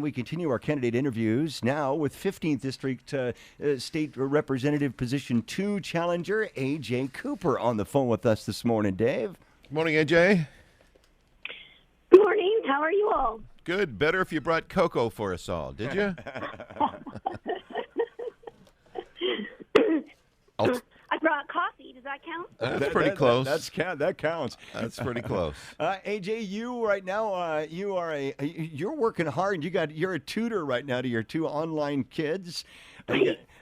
we continue our candidate interviews now with 15th District State Representative Position 2 challenger A.J. Cooper on the phone with us this morning. Dave? Good morning, AJ. Good morning. How are you all? Good. Better if you brought cocoa for us all, did you? I brought coffee. Does that count? That's pretty close. That counts. That's pretty close. AJ, you right now, you're working hard. You're a tutor right now to your two online kids.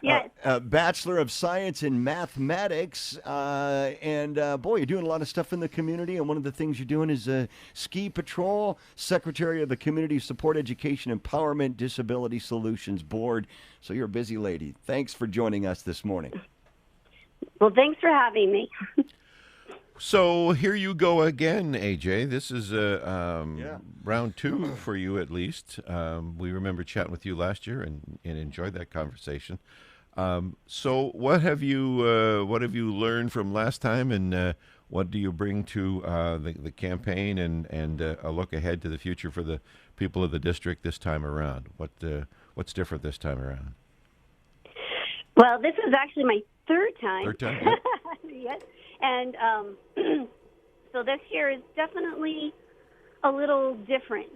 Yes. Bachelor of Science in Mathematics, and boy, you're doing a lot of stuff in the community. And one of the things you're doing is Ski Patrol, Secretary of the Community Support Education Empowerment Disability Solutions Board. So you're a busy lady. Thanks for joining us this morning. Well, thanks for having me. So here you go again, AJ. This is round two for you at least. We remember chatting with you last year and enjoyed that conversation. So what have you learned from last time, and what do you bring to the campaign and a look ahead to the future for the people of the district this time around? What's different this time around? Well, this is actually my third time. Third time? Yeah. Yes. And so this year is definitely a little different.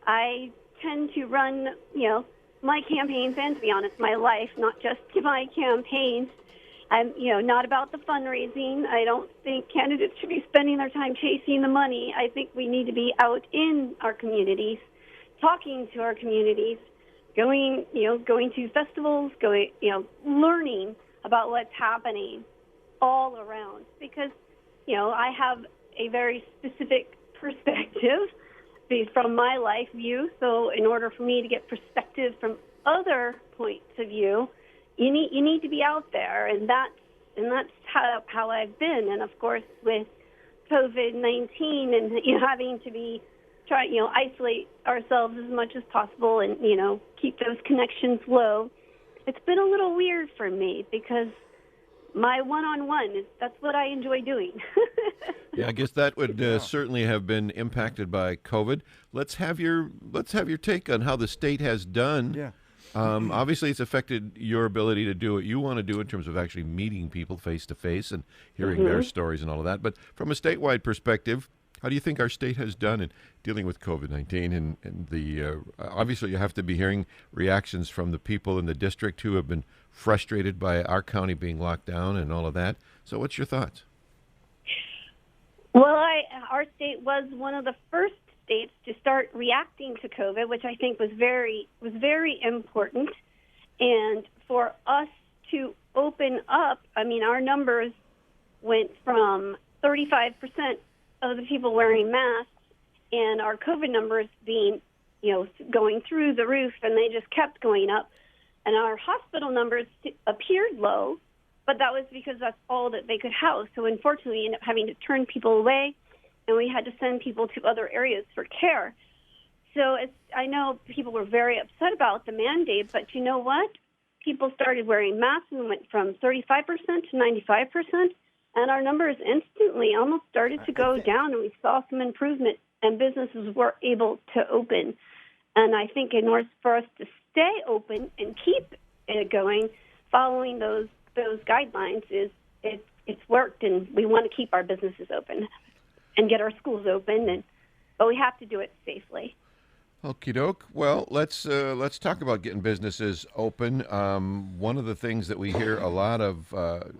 I tend to run, my campaigns and, to be honest, my life, not just my campaigns. I'm, not about the fundraising. I don't think candidates should be spending their time chasing the money. I think we need to be out in our communities, talking to our communities, going to festivals, learning about what's happening all around, because, I have a very specific perspective from my life view. So in order for me to get perspective from other points of view, you need to be out there, and that's how I've been. And of course, with COVID-19 and having to isolate ourselves as much as possible and keep those connections low, it's been a little weird for me because my one-on-one that's what I enjoy doing. Yeah, I guess that would certainly have been impacted by COVID. Let's have your take on how the state has done. Yeah. Obviously, it's affected your ability to do what you want to do in terms of actually meeting people face to face and hearing their stories and all of that. But from a statewide perspective, how do you think our state has done in dealing with COVID-19? And the obviously, you have to be hearing reactions from the people in the district who have been frustrated by our county being locked down and all of that. So what's your thoughts? Well, our state was one of the first states to start reacting to COVID, which I think was very important. And for us to open up, our numbers went from 35% of the people wearing masks and our COVID numbers being, going through the roof, and they just kept going up. And our hospital numbers appeared low, but that was because that's all that they could house. So unfortunately, we ended up having to turn people away, and we had to send people to other areas for care. So I know people were very upset about the mandate, but you know what? People started wearing masks and went from 35% to 95%, and our numbers instantly almost started to go down, and we saw some improvement, and businesses were able to open. And I think in order for us to stay open and keep it going, following those guidelines it's worked, and we want to keep our businesses open and get our schools open, but we have to do it safely. Okie doke. Well, let's talk about getting businesses open. One of the things that we hear a lot of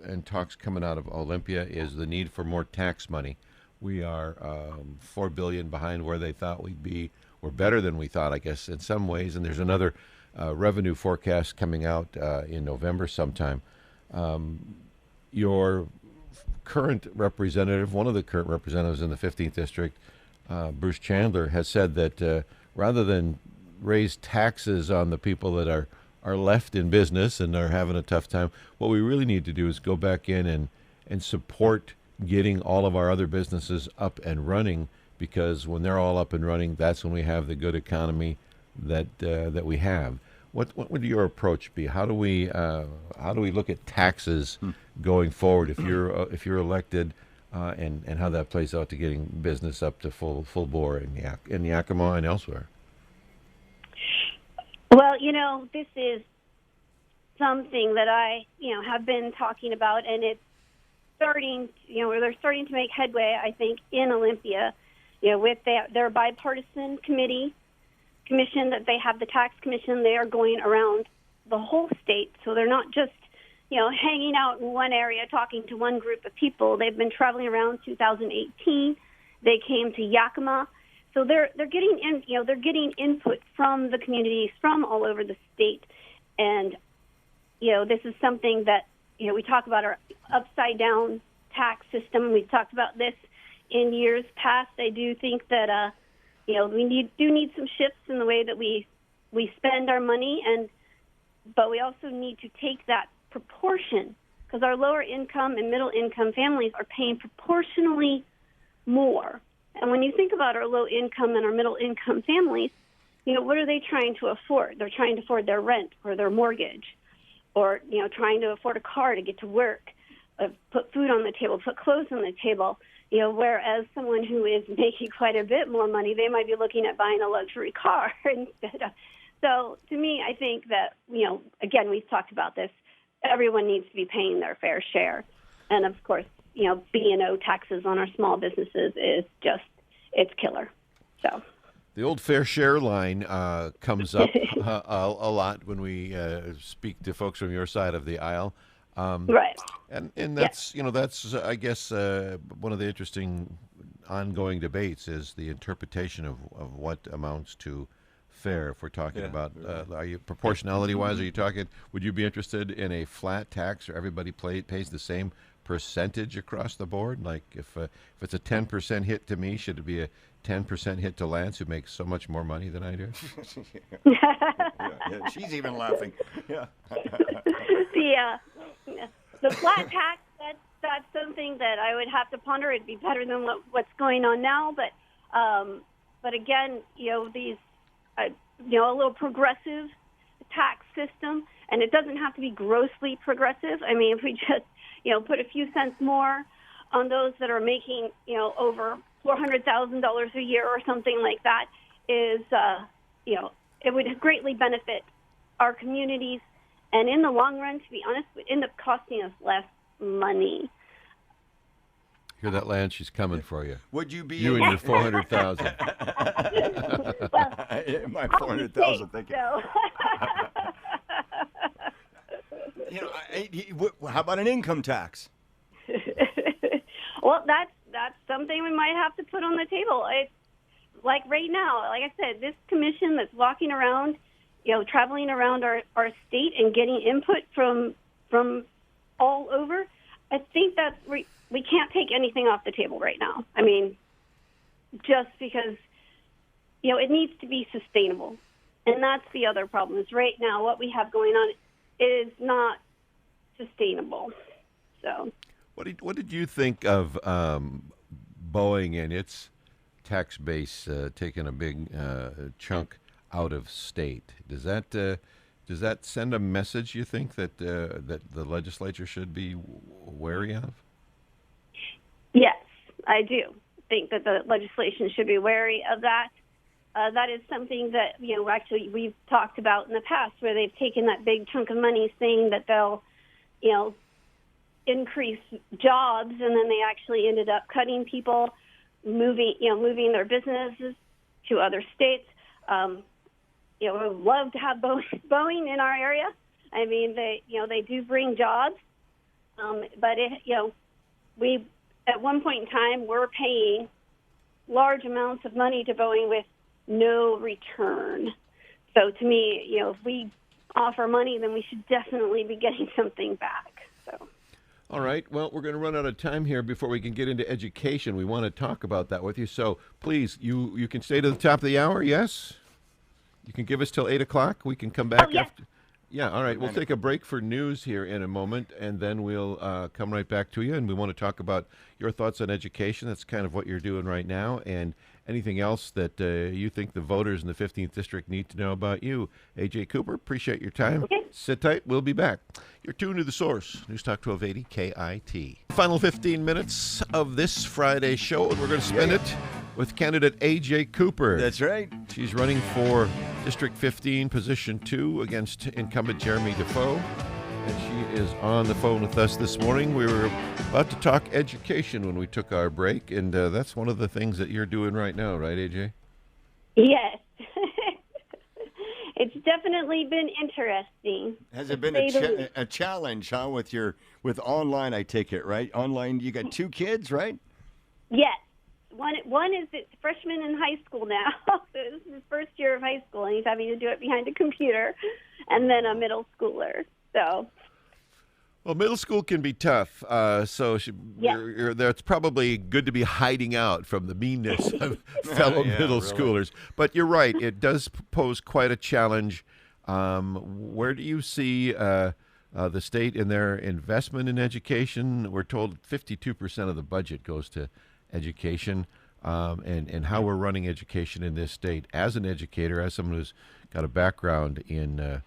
and talks coming out of Olympia is the need for more tax money. We are $4 billion behind where they thought we'd be. We're better than we thought, I guess, in some ways. And there's another revenue forecast coming out in November sometime. Your current representative, one of the current representatives in the 15th District, Bruce Chandler, has said that rather than raise taxes on the people that are left in business and are having a tough time, what we really need to do is go back in and support getting all of our other businesses up and running, because when they're all up and running, that's when we have the good economy that we have. What would your approach be? How do we look at taxes going forward if you're elected, and how that plays out to getting business up to full bore in Yakima and elsewhere? Well, this is something that I, have been talking about, and it's starting, they're starting to make headway, I think, in Olympia, with their bipartisan commission that they have, the tax commission. They are going around the whole state, so they're not just, hanging out in one area talking to one group of people. They've been traveling around. 2018, they came to Yakima. So they're getting they're getting input from the communities from all over the state, and this is something that we talk about our upside down tax system. We've talked about this in years past. I do think that we need some shifts in the way that we spend our money, but we also need to take that proportion, because our lower income and middle income families are paying proportionally more. And when you think about our low income and our middle income families, what are they trying to afford? They're trying to afford their rent or their mortgage, or, trying to afford a car to get to work, put food on the table, put clothes on the table. Whereas someone who is making quite a bit more money, they might be looking at buying a luxury car instead of. So to me, I think that, again, we've talked about this. Everyone needs to be paying their fair share. And of course, B&O taxes on our small businesses is just, it's killer. So the old fair share line comes up a lot when we speak to folks from your side of the aisle. Right. And that's, that's, I guess, one of the interesting ongoing debates is the interpretation of what amounts to fair. If we're talking about, are you proportionality-wise, would you be interested in a flat tax where everybody pays the same percentage across the board? Like if it's a 10% hit to me, should it be a 10% hit to Lance, who makes so much more money than I do? Yeah, she's even laughing. Yeah. The flat tax, that's something that I would have to ponder. It'd be better than what's going on now, but again, these a little progressive tax system, and it doesn't have to be grossly progressive. I mean, if we just put a few cents more on those that are making over $400,000 a year or something like that, is it would greatly benefit our communities. And in the long run, to be honest, it would end up costing us less money. Hear that, Lance? She's coming for you. Would you be you and your 400,000? Well, my 400,000. Thank you. So. How about an income tax? Well, that's something we might have to put on the table. It's like right now, like I said, this commission that's walking around, traveling around our state and getting input from all over, I think that we can't take anything off the table right now. I mean, just because, it needs to be sustainable. And that's the other problem, is right now what we have going on is not sustainable. So, what did you think of Boeing and its tax base taking a big chunk out of state? Does that send a message, you think, that the legislature should be wary of? Yes, I do think that the legislation should be wary of that. That is something that actually we've talked about in the past, where they've taken that big chunk of money, saying that they'll increase jobs, and then they actually ended up cutting people, moving their businesses to other states. We would love to have Boeing in our area. I mean, they do bring jobs, but we at one point in time were paying large amounts of money to Boeing with no return. So to me, if we offer money, then we should definitely be getting something back. So. All right. Well, we're going to run out of time here before we can get into education. We want to talk about that with you. So please, you can stay to the top of the hour, yes? You can give us till 8 o'clock. We can come back yes. after. Yeah, all right. We'll take a break for news here in a moment, and then we'll come right back to you. And we want to talk about your thoughts on education. That's kind of what you're doing right now, and anything else that you think the voters in the 15th District need to know about you. A.J. Cooper, appreciate your time. Okay. Sit tight. We'll be back. You're tuned to The Source, News Talk 1280 KIT. Final 15 minutes of this Friday show, and we're going to spend it with candidate A.J. Cooper. That's right. She's running for District 15, Position 2 against incumbent Jeremy Defoe. And she is on the phone with us this morning. We were about to talk education when we took our break, and that's one of the things that you're doing right now, right, AJ? Yes. It's definitely been interesting. Has it been a challenge, huh, with online, I take it, right? Online, you got 2 kids, right? Yes. One is a freshman in high school now. So this is his first year of high school, and he's having to do it behind a computer, and then a middle schooler. So, well, middle school can be tough. It's probably good to be hiding out from the meanness of fellow middle schoolers. But you're right; it does pose quite a challenge. Where do you see the state in their investment in education? We're told 52% of the budget goes to education, and how we're running education in this state. As an educator, as someone who's got a background in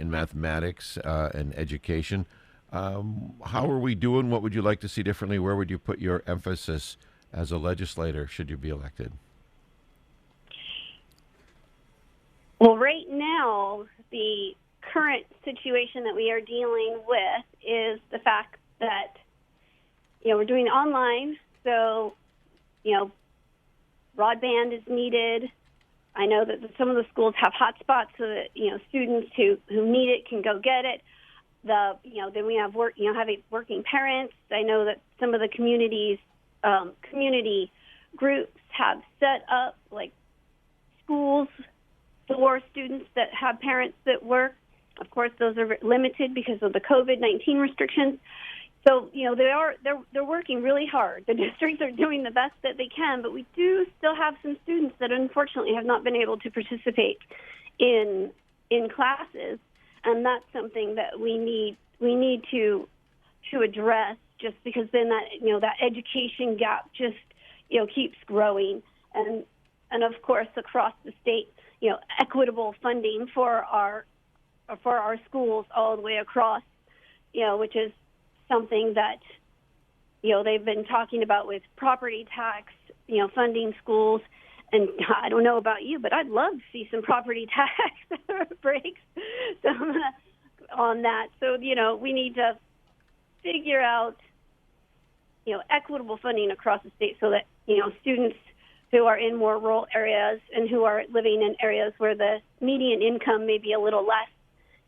mathematics and education. How are we doing? What would you like to see differently? Where would you put your emphasis as a legislator should you be elected? Well, right now, the current situation that we are dealing with is the fact that, we're doing online, so, broadband is needed. I know that some of the schools have hotspots so that, students who need it can go get it. Then we have working parents. I know that some of the community groups have set up like schools for students that have parents that work. Of course, those are limited because of the COVID-19 restrictions. So, they're working really hard. The districts are doing the best that they can, but we do still have some students that unfortunately have not been able to participate in classes, and that's something that we need to address, just because then that education gap just keeps growing, and of course across the state, equitable funding for our schools all the way across, which is something that, they've been talking about with property tax, funding schools. And I don't know about you, but I'd love to see some property tax breaks on that. So, we need to figure out, equitable funding across the state so that, students who are in more rural areas and who are living in areas where the median income may be a little less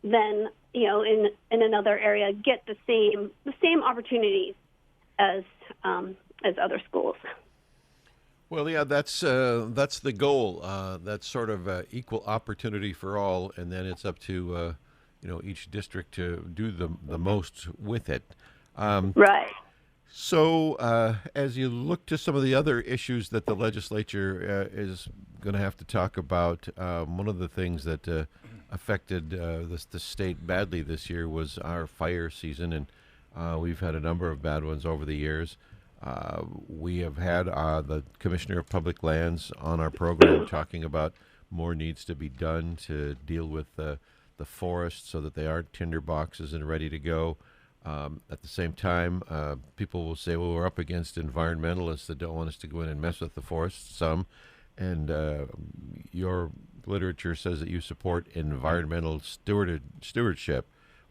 than in another area get the same opportunities as other schools. Well, yeah, that's the goal. That's sort of equal opportunity for all, and then it's up to each district to do the most with it. Right. So, as you look to some of the other issues that the legislature is going to have to talk about, one of the things that affected the state badly this year was our fire season, and we've had a number of bad ones over the years. We have had the Commissioner of Public Lands on our program talking about more needs to be done to deal with the forests so that they aren't tinder boxes and ready to go. At the same time, people will say, well, we're up against environmentalists that don't want us to go in and mess with the forests, some. And your literature says that you support environmental stewardship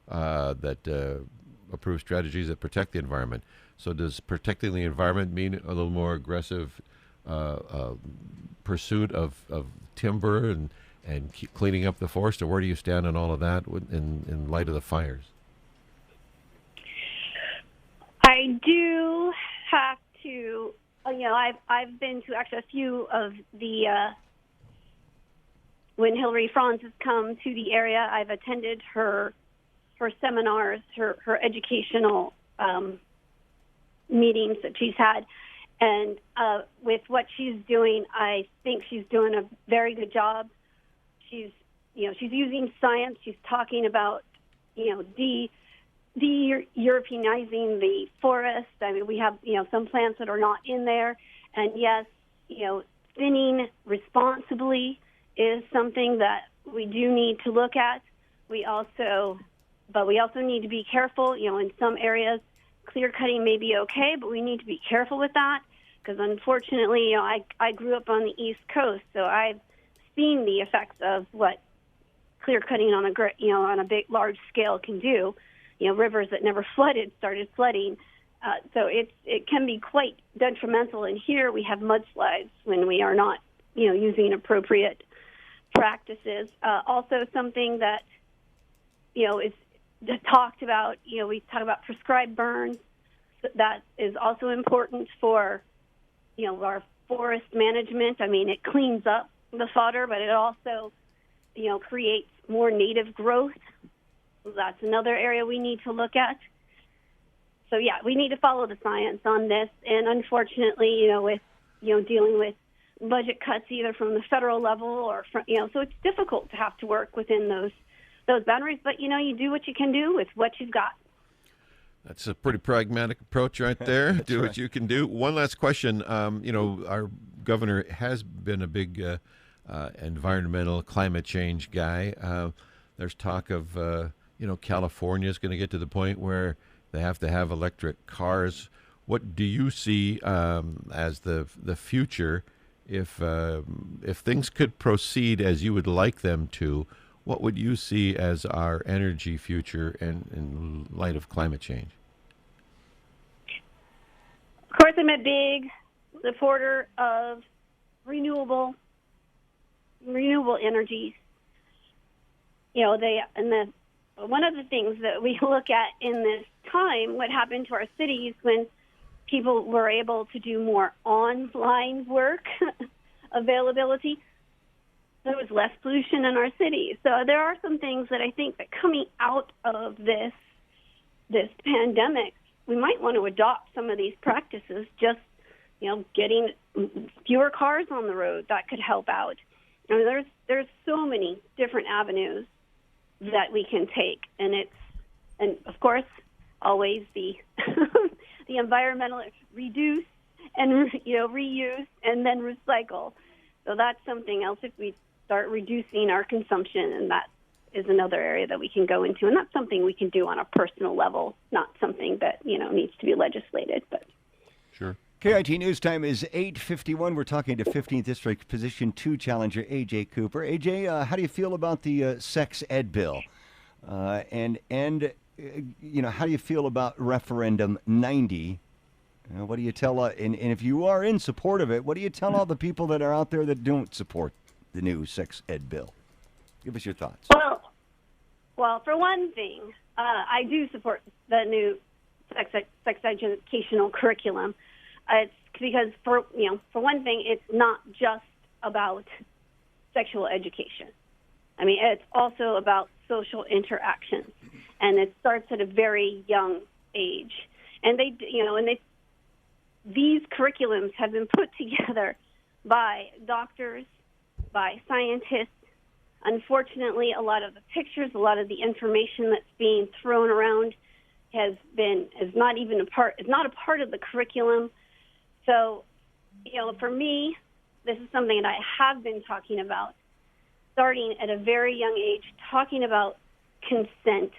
that approves strategies that protect the environment. So does protecting the environment mean a little more aggressive pursuit of timber and keep cleaning up the forest, or where do you stand on all of that in light of the fires? I do have to, I've been to actually a few of the, when Hillary Franz has come to the area, I've attended her seminars, her educational meetings that she's had. And with what she's doing, I think she's doing a very good job. She's using science. She's talking about, de-Europeanizing the forest. I mean, we have, some plants that are not in there. And yes, thinning responsibly is something that we do need to look at. We also need to be careful. In some areas, clear cutting may be okay, but we need to be careful with that because unfortunately, I grew up on the East Coast, so I've seen the effects of what clear cutting on a big, large scale can do. Rivers that never flooded started flooding. So it can be quite detrimental. And here we have mudslides when we are not, using appropriate practices. Also, something that, is talked about. We talk about prescribed burns. That is also important for, our forest management. I mean, it cleans up the fodder, but it also, creates more native growth. That's another area we need to look at. So, yeah, we need to follow the science on this. And unfortunately, with, dealing with budget cuts either from the federal level or from, so it's difficult to have to work within those boundaries. But, you do what you can do with what you've got. That's a pretty pragmatic approach right there. Do right. what you can do. One last question. Our governor has been a big environmental climate change guy. There's talk of, California is going to get to the point where they have to have electric cars. What do you see as the future if things could proceed as you would like them to? What would you see as our energy future in light of climate change? Of course, I'm a big supporter of renewable energies. One of the things that we look at in this time, what happened to our cities when people were able to do more online work availability, there was less pollution in our cities. So there are some things that I think that coming out of this pandemic, we might want to adopt some of these practices, just, getting fewer cars on the road. That could help out. I mean, there's so many different avenues that we can take, and of course, always the the environmental reduce and reuse and then recycle. So that's something else. If we start reducing our consumption, and that is another area that we can go into, and that's something we can do on a personal level, not something that needs to be legislated. But sure. KIT News Time is 8:51. We're talking to 15th District Position 2 challenger A.J. Cooper. A.J., how do you feel about the sex ed bill? And how do you feel about Referendum 90? What do you tell, and if you are in support of it, what do you tell all the people that are out there that don't support the new sex ed bill? Give us your thoughts. Well, for one thing, I do support the new sex educational curriculum. It's because, for one thing, it's not just about sexual education. I mean, it's also about social interactions, and it starts at a very young age. And these curriculums have been put together by doctors, by scientists. Unfortunately, a lot of the pictures, a lot of the information that's being thrown around is not a part of the curriculum. So, for me, this is something that I have been talking about, starting at a very young age, talking about consent,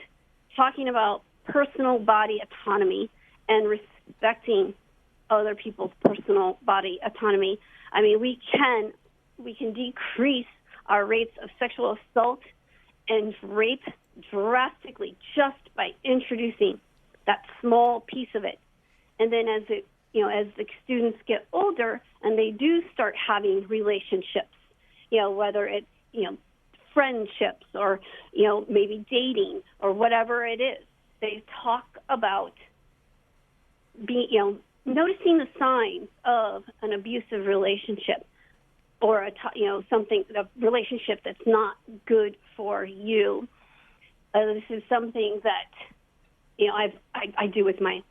talking about personal body autonomy, and respecting other people's personal body autonomy. I mean, we can decrease our rates of sexual assault and rape drastically just by introducing that small piece of it. And then as the students get older and they do start having relationships, whether it's, friendships or, maybe dating or whatever it is, they talk about noticing the signs of an abusive relationship or a relationship that's not good for you. This is something that I do with my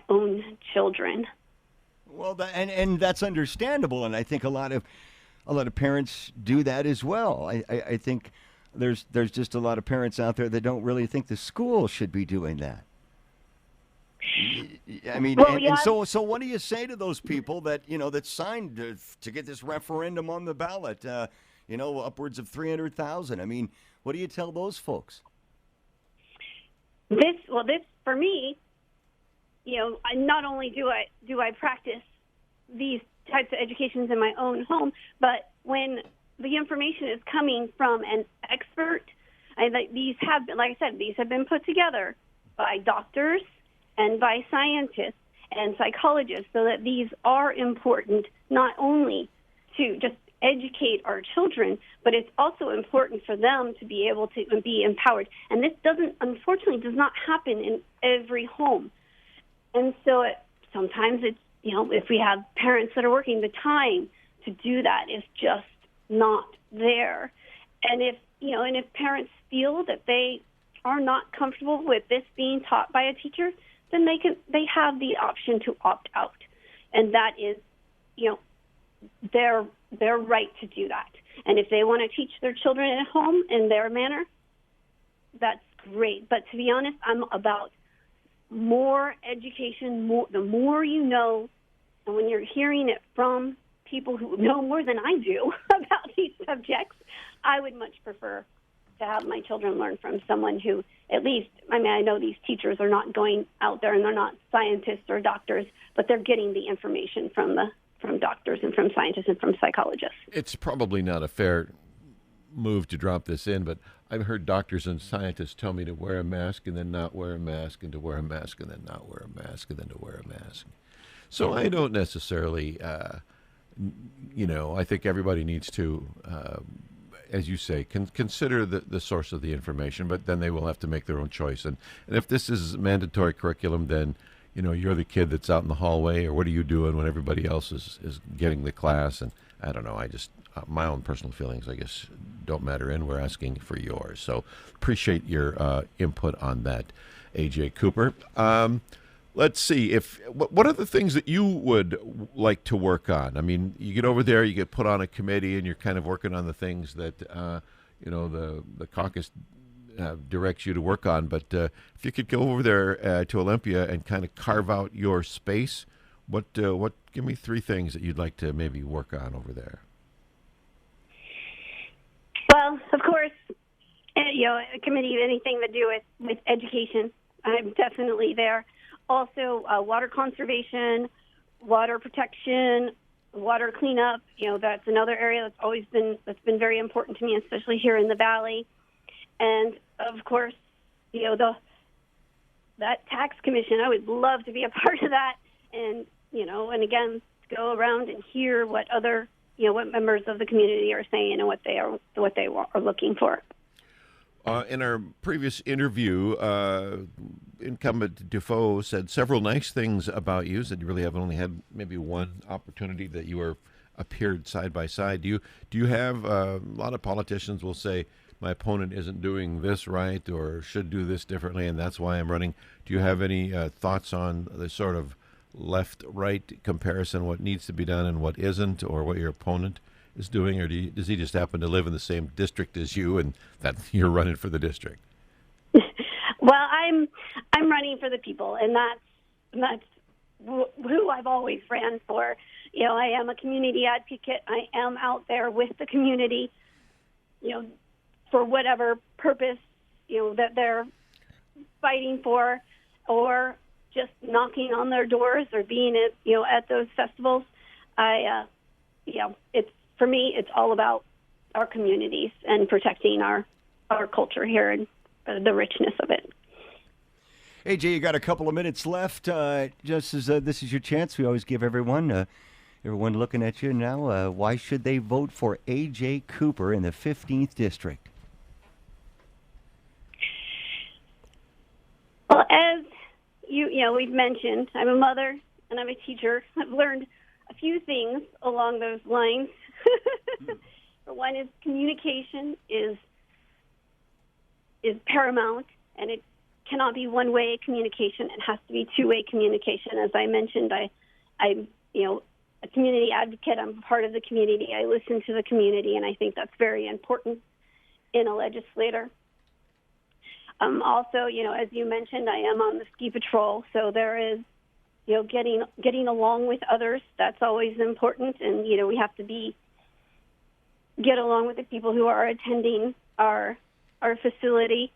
own children. Well, and that's understandable, and I think a lot of parents do that as well. I think there's just a lot of parents out there that don't really think the school should be doing that. I mean, so what do you say to those people that that signed to get this referendum on the ballot? Upwards of 300,000. I mean, what do you tell those folks? This for me, not only do I practice these types of educations in my own home, but when the information is coming from an expert. And these have been, like I said, these have been put together by doctors and by scientists and psychologists, so that these are important not only to just educate our children, but it's also important for them to be able to be empowered. And this unfortunately does not happen in every home. And so sometimes it's, if we have parents that are working, the time to do that is just not there. And if parents feel that they are not comfortable with this being taught by a teacher, then they have the option to opt out. And that is, their right to do that. And if they want to teach their children at home in their manner, that's great. But to be honest, I'm about more education, the more you know, and when you're hearing it from people who know more than I do about these subjects, I would much prefer to have my children learn from someone who, at least, I know these teachers are not going out there and they're not scientists or doctors, but they're getting the information from doctors and from scientists and from psychologists. It's probably not a fair move to drop this in, but I've heard doctors and scientists tell me to wear a mask and then not wear a mask, and to wear a mask and then not wear a mask, and then to wear a mask. So I don't necessarily, I think everybody needs to, as you say, consider the source of the information, but then they will have to make their own choice. And if this is mandatory curriculum, then you're the kid that's out in the hallway, or what are you doing when everybody else is getting the class? And I don't know, I just, my own personal feelings, I guess, don't matter, and we're asking for yours. So appreciate your input on that, A.J. Cooper. Let's see, what are the things that you would like to work on? I mean, you get over there, you get put on a committee, and you're kind of working on the things that, the caucus directs you to work on. But if you could go over there to Olympia and kind of carve out your space, what give me 3 things that you'd like to maybe work on over there? Well, of course, a committee, anything to do with education, I'm definitely there. Also, water conservation, water protection, water cleanup. That's another area that's been very important to me, especially here in the Valley. And of course, that tax commission, I would love to be a part of that. And and again, go around and hear what other, what members of the community are saying and what they are looking for. In our previous interview, incumbent Defoe said several nice things about you. Said you really have only had maybe one opportunity that you appeared side by side. Do you have a lot of politicians will say my opponent isn't doing this right or should do this differently, and that's why I'm running. Do you have any thoughts on the sort of left-right comparison, what needs to be done and what isn't, or what your opponent is doing, or does he just happen to live in the same district as you and that you're running for the district? Well, I'm running for the people, and that's who I've always ran for. I am a community advocate. I am out there with the community, for whatever purpose, that they're fighting for, or just knocking on their doors or being at those festivals. It's, for me, it's all about our communities and protecting our culture here and the richness of it. AJ, you got a couple of minutes left. Just as this is your chance, we always give everyone looking at you now, why should they vote for AJ Cooper in the 15th District? Well, as we've mentioned, I'm a mother and I'm a teacher. I've learned a few things along those lines. For one, is communication is paramount, and it cannot be one-way communication. It has to be two-way communication. As I mentioned, I'm a community advocate. I'm part of the community. I listen to the community, and I think that's very important in a legislator. Also, as you mentioned, I am on the ski patrol, so there is, getting along with others. That's always important, and we have to get along with the people who are attending our facility.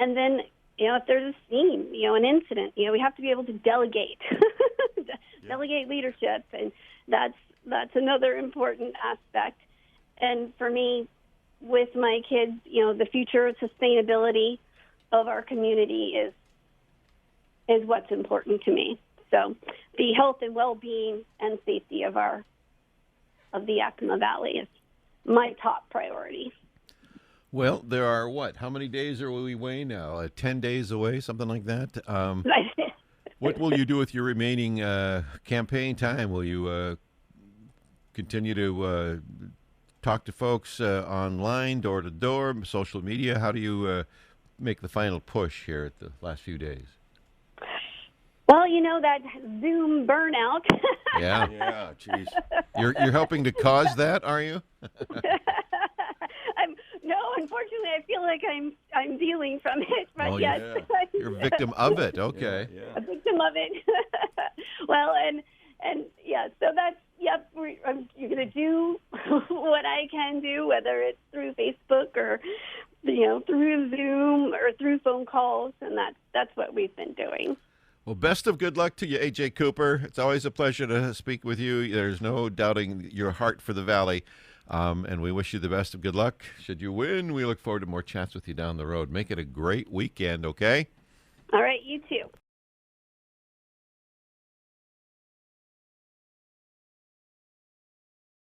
And then, if there's a scene, an incident, we have to be able to delegate, delegate leadership, and that's another important aspect. And for me, with my kids, the future sustainability of our community is what's important to me. So the health and well-being and safety of the Yakima Valley is my top priority. Well, there are how many days are we away now? 10 days away, something like that. What will you do with your remaining campaign time? Will you continue to talk to folks online, door to door, social media? How do you make the final push here at the last few days? Well, that Zoom burnout. Yeah, geez. You're helping to cause that, are you? No, unfortunately, I feel like I'm dealing from it. But yes, yeah. You're a victim of it. Okay. Yeah. A victim of it. Well, and yeah, so that's you're going to do what I can do, whether it's through Facebook or through Zoom or through phone calls, and that's what we've been doing. Well, best of good luck to you, A.J. Cooper. It's always a pleasure to speak with you. There's no doubting your heart for the Valley, and we wish you the best of good luck. Should you win, we look forward to more chats with you down the road. Make it a great weekend, okay? All right, you too.